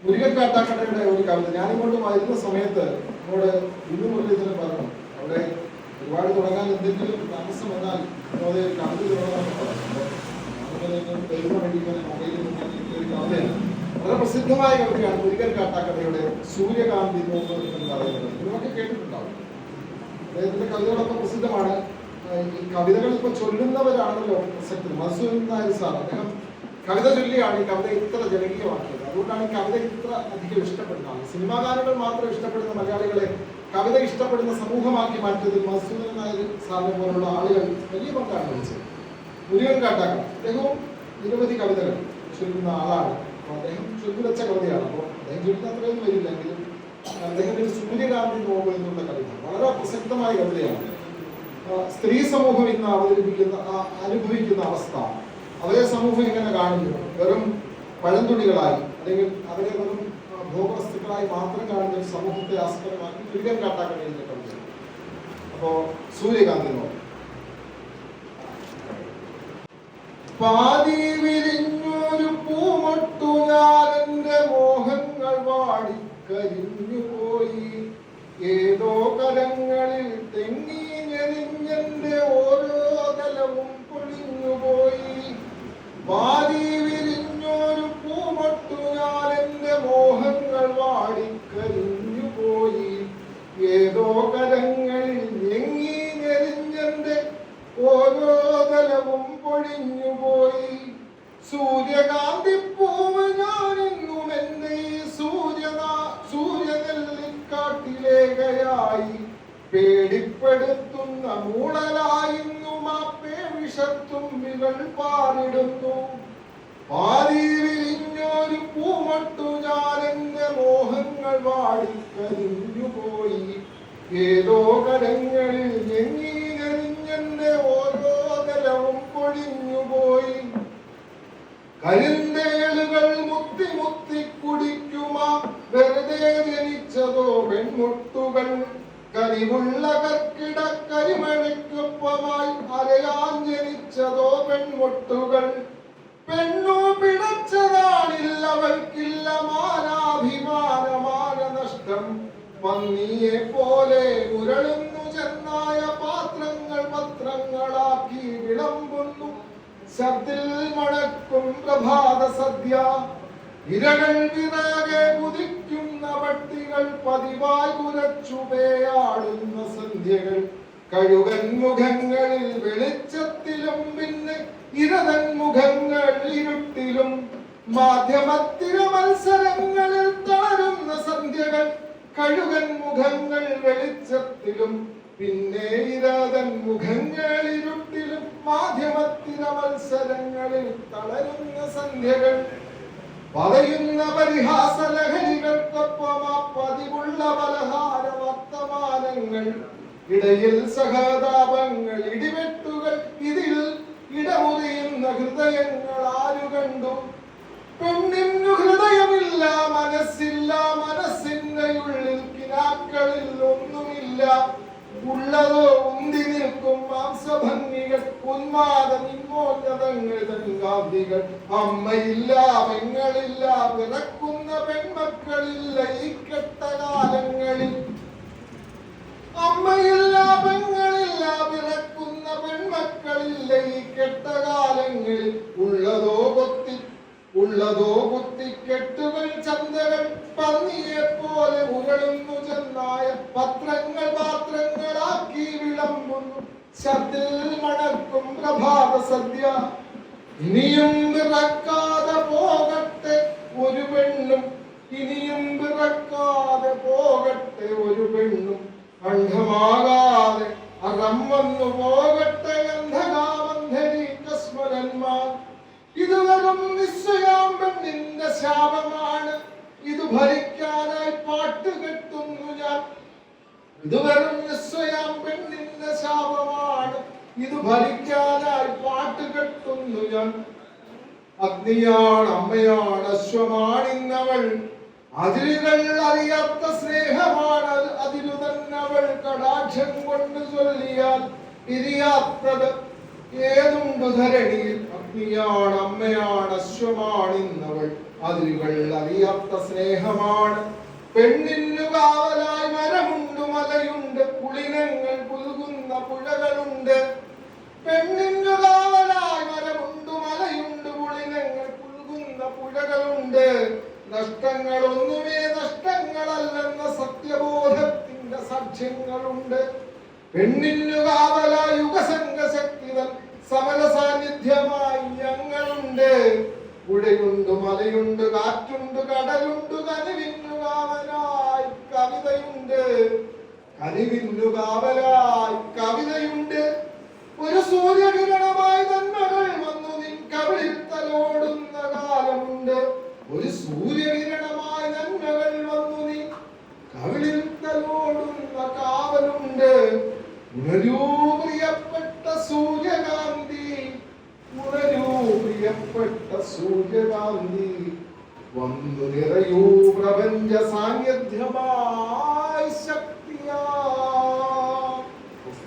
മുരുകൻ കാട്ടാക്കടയുടെ ഒരു കവിത ഞാനിങ്ങോട്ട് വരുന്ന സമയത്ത് എന്നോട് ഇന്ന് മുരളീധരൻ പറഞ്ഞു, അവിടെ ഒരുപാട് തുടങ്ങാൻ എന്തെങ്കിലും താമസം വന്നാൽ അത് കവിത വരുന്ന വേണ്ടി മൊബൈലിൽ ഒരു കവിതയാണ്. വളരെ പ്രസിദ്ധമായ കവിതയാണ് മുരുകൻ കാട്ടാക്കടയുടെ സൂര്യകാന്തി നോമ്പ് എന്ന് പറയുന്നത്. നിങ്ങളൊക്കെ കേട്ടിട്ടുണ്ടാവും. അദ്ദേഹത്തിന്റെ കവിതകളൊക്കെ പ്രസിദ്ധമാണ്. ഈ കവിതകൾ ഇപ്പൊ ചൊല്ലുന്നവരാണല്ലോ പ്രസക്തി. മധുസൂദൻ നായർ സാർ അദ്ദേഹം കവിത ചൊല്ലിയാണ് ഈ കവിത ഇത്ര ജനകീയമാക്കിയത്. അതുകൊണ്ടാണ് ഈ കവിത ഇത്ര അധികം ഇഷ്ടപ്പെടുന്നത്. സിനിമാ ഗാനങ്ങൾ മാത്രം ഇഷ്ടപ്പെടുന്ന മലയാളികളെ കവിത ഇഷ്ടപ്പെടുന്ന സമൂഹമാക്കി മാറ്റിയതിൽ മധുസൂദൻ നായർ സാറിനെ പോലുള്ള ആളുകൾ വലിയ പങ്കാണ് വഹിച്ചത്. മുരുകൻ കാട്ടാക്കട അദ്ദേഹവും നിരവധി കവിതകൾ ചൊല്ലുന്ന ആളാണ്. അപ്പോൾ അദ്ദേഹം ചൊല്ലിവെച്ച കവിതയാണ്. അപ്പോൾ അദ്ദേഹം ചൊല്ലുന്ന അത്രയൊന്നും വരില്ലെങ്കിലും അദ്ദേഹത്തിന്റെ സൂര്യകാന്തി നോവൽ എന്നുള്ള കവിത വളരെ പ്രസക്തമായ കവിതയാണ്. സ്ത്രീ സമൂഹം ഇന്ന് അനുഭവിക്കുന്ന അവസ്ഥ, അവരെ സമൂഹം എങ്ങനെ കാണുന്നു, വെറും പഴന്തുണികളായി അല്ലെങ്കിൽ അവരെ വെറും ഭോഗവസ്തുക്കളായി മാത്രം കാണുന്ന ഒരു സമൂഹത്തെ ആസ്പദമാക്കി മുരുകൻ കാട്ടാക്കട എഴുതിയ കവിത. അപ്പോ സൂര്യകാന്തി നോവൽ. പാതി വിരിഞ്ഞൊരു പൂമൊട്ടു ഞാനെന്റെ മോഹങ്ങൾ വാടിക്കരിഞ്ഞുപോയി, ഏതോ കരങ്ങളിൽ തെങ്ങി ഞെരിഞ്ഞെന്റെ ഓരോ തലവും പൊളിഞ്ഞുപോയി. പാതി വിരിഞ്ഞൊരു പൂമൊട്ടു ഞാനെന്റെ മോഹങ്ങൾ വാടിക്കരിഞ്ഞുപോയി, ഏതോ കരങ്ങളിൽ ഞെങ്ങി ഞെരിഞ്ഞെന്റെ ഓരോ തലവും പൊഴിഞ്ഞുപോയി. സൂര്യകാന്തി പൂവ് ഞാനെന്നും എന്നെ ഈ സൂര്യനെല്ലിക്കാട്ടിലേകയായി പേടിപ്പെടുത്തുന്ന മൂടലായിന്നും ആ പേവിഷത്തുമ്പികൾ പാറിടുന്നു. പാതി വിരിഞ്ഞൊരു പൂമൊട്ടു ഞാനെന്റെ മോഹങ്ങൾ വാടിക്കരിഞ്ഞുപോയി, ഏതോ കരങ്ങളിൽ ഞെങ്ങി ഞെരിഞ്ഞെന്റെ ഓരോ തലവും പൊഴിഞ്ഞുപോയി. കരിന്തേളുകൾ മുത്തി മുത്തി കുടിക്കുമാ വെറുതെ ജനിച്ചതോ പെൺമുട്ടുകൾ, കരിവുള്ള കർക്കിട കരിമഴയ്ക്കൊപ്പമായി അരയാൻ ജനിച്ചതോ പെൺമുട്ടുകൾ. പെണ്ണു പിടച്ചതാണില്ല അവൾക്കില്ല മാനാഭിമാനമാന നഷ്ടം, പന്നിയെ പോലെ ഉരുളുന്നു ചെന്നായ പാത്രങ്ങൾ പത്രങ്ങളാക്കി വിളമ്പുന്നു. ശബ്ദിൽ മണക്കും പ്രഭാത സദ്യ, ഇരകൾ വിറകെ കുതിക്കുന്ന പട്ടികൾ പതിവായി കുരച്ചുപേയാടുന്ന സന്ധ്യകൾ. കഴുകൻ മുഖങ്ങളിൽ വെളിച്ചത്തിലും പിന്നെ ഇരതൻ മുഖങ്ങൾ ഇരുട്ടിലും, മാധ്യമത്തിര മത്സരങ്ങളിൽ തളരുന്ന സന്ധ്യകൾ. കഴുകൻ മുഖങ്ങൾ വെളിച്ചത്തിലും പിന്നെ ഇരതൻ മുഖങ്ങൾ ഇരുട്ടിലും, മാധ്യമത്തിര മത്സരങ്ങളിൽ തളരുന്ന സന്ധ്യകൾ. പറയുന്ന പരിഹാസ ലഹരികൾക്കൊപ്പം ആ പതിവുള്ള പലഹാര വർത്തമാനങ്ങൾ, ഇടയിൽ സഹതാപങ്ങൾ ഇടിവെട്ടുകൾ, ഇതിൽ ഇടമുറിയുന്ന ഹൃദയങ്ങൾ ആരു കണ്ടു? പെണ്ണിനു ഹൃദയമില്ല, മനസ്സില്ല, മനസ്സിന്റെ ഉള്ളിൽ കിനാക്കളിൽ ഒന്നുമില്ല. ഉള്ളതോ ഉന്തി നിൽക്കും മാംസഭംഗികൾ, ഉന്മാദ നിമ്മോന്നതങ്ങൾ തൻകാന്തികൾ. അമ്മയില്ല, പെങ്ങളില്ല, പിറക്കുന്ന പെൺമക്കളില്ല ഈ കെട്ടകാലങ്ങളിൽ. അമ്മയില്ല, പെങ്ങളില്ല, പിറക്കുന്ന പെൺമക്കളില്ല ഈ കെട്ടകാലങ്ങളിൽ. ഉള്ളതോ കുത്തിക്കെട്ടുകൾ, ചന്തകൾ, പന്നിയെ പോലെ ഉരുളുന്നു ചെന്നായ പത്രങ്ങൾ പാത്രങ്ങളാക്കി വിളമ്പുന്നു. ശബ്ദിൽ മണക്കും പ്രഭാത സദ്യ, ഇനിയും പിറക്കാതെ പോകട്ടെ ഒരു പെണ്ണും, ഇനിയും പിറക്കാതെ പോകട്ടെ ഒരു പെണ്ണും. അണ്ഡമാകാതെ അകം വന്നു പോകട്ടെ ഗന്ധകാമന്ധരി കസ്മരന്മാർ. ഇത് വെറും നിശ്ചയാം പെണ്ണിന്റെ ശാപമാണ്, ഇത് ഭരിക്കാനായി പാട്ട് കെട്ടുന്നു ഞാൻ. ഇത് വെറും നിശ്ചയാം പെണ്ണിന്റെ ശാപമാണ്, ഇത് ഭരിക്കാനായി പാട്ട് കെട്ടുന്നു ഞാൻ. അഗ്നിയാണ്, അമ്മയാണ്, അശ്വമാണിന്നവൾ, അതിരുകൾ അറിയാത്ത സ്നേഹമാണ് അതിരു തന്നവൾ. കടാക്ഷം കൊണ്ട് ചൊല്ലിയാൽ പിരിയാത്തത് ഏതുണ്ട് ധരണിയിൽ? അഗ്നിയാണ്, അമ്മയാണ്, അശ്വമാണിന്നവൾ, അതിരുകൾ അറിയാത്ത സ്നേഹമാണ്. പെണ്ണിന്നു കാവലായി മരമുണ്ട്, മലയുണ്ട്, പുളിനങ്ങൾ പുൽകുന്ന പുഴകളുണ്ട്. പെണ്ണിന്നു കാവലായി മരമുണ്ട്, മലയുണ്ട്, പുളിനങ്ങൾ പുൽകുന്ന പുഴകളുണ്ട്. നഷ്ടങ്ങളൊന്നുമേ നഷ്ടങ്ങളല്ലെന്ന സത്യബോധത്തിന്റെ സാക്ഷ്യങ്ങളുണ്ട്. പെണ്ണിന്നു കാവലായി യുഗസംഘ ശക്തിതൻ സമര സാന്നിധ്യമായി ഞങ്ങളുണ്ട്. പുഴയുണ്ട്, മലയുണ്ട്, കാറ്റുണ്ട്, കടലുണ്ട്, കനിവിന്നു കാവലായി കവിതയുണ്ട്. കനിവിന്നു കാവലായി കവിതയുണ്ട്. ഒരു സൂര്യകിരണമായി നന്മകൾ വന്നു നിൻ കവിളിൽ തലോടുന്ന കാലമുണ്ട്. ഒരു സൂര്യകിരണമായി നന്മകൾ വന്നു നീ കവിളിൽ തലോടുന്ന കാവലുണ്ട്. ഉണരൂ പ്രിയപ്പെട്ട സൂര്യകാന്തി, ഉണരൂ പ്രിയപ്പെട്ട സൂര്യകാന്തി, വന്നു നിറയൂ പ്രപഞ്ച സാന്നിധ്യമായി